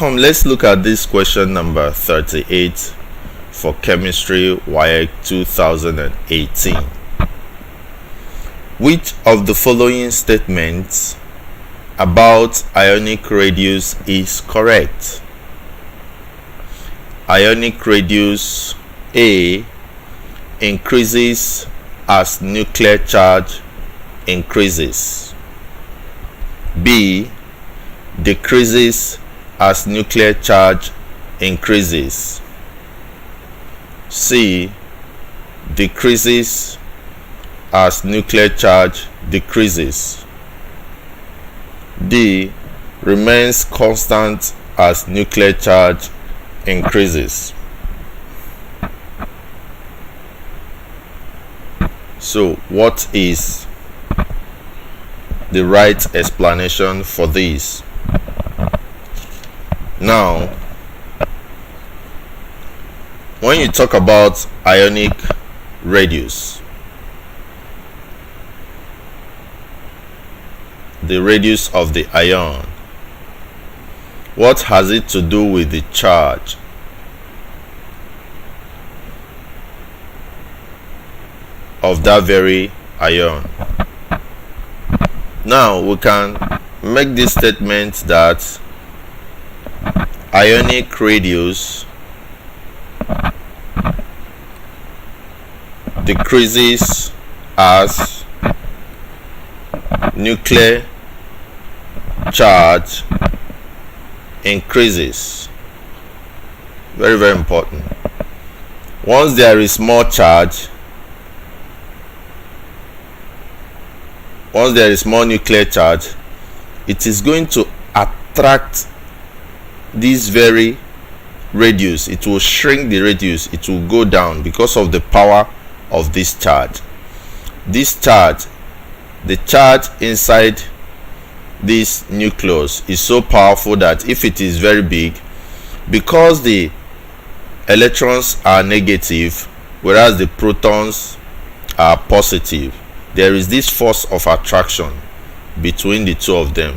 Let's look at this question number 38 for chemistry WAEC 2018. Which of the following statements about ionic radius is correct? Ionic radius A increases as nuclear charge increases. B decreases as nuclear charge increases. C decreases as nuclear charge decreases. D remains constant as nuclear charge increases. So, what is the right explanation for this? Now, when you talk about ionic radius, the radius of the ion, what has it to do with the charge? Of that very ion. Now we can make this statement that ionic radius decreases as nuclear charge increases. Very, very important. Once there is more charge, once there is more nuclear charge, it is going to attract this very radius. It will shrink the radius, it will go down because of the power of this charge. This charge, the charge inside this nucleus is so powerful that if it is very big, because the electrons are negative whereas the protons are positive, there is this force of attraction between the two of them.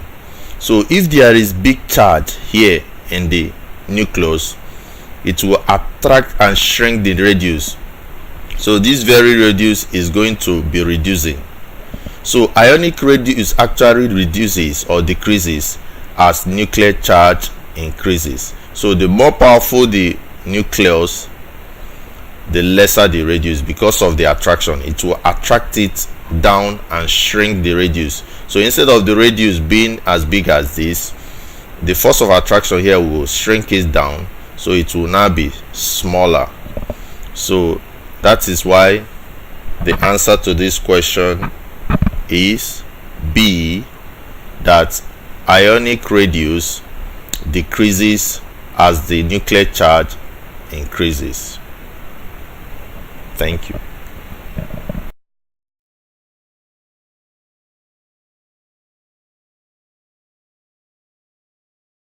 So if there is big charge here in the nucleus, it will attract and shrink the radius. So this very radius is going to be reducing. So ionic radius actually reduces or decreases as nuclear charge increases. So the more powerful the nucleus, the lesser the radius because of the attraction. It will attract it down and shrink the radius. So instead of the radius being as big as this, the force of attraction here will shrink it down, so it will now be smaller. So that is why the answer to this question is B, that ionic radius decreases as the nuclear charge increases. Thank you.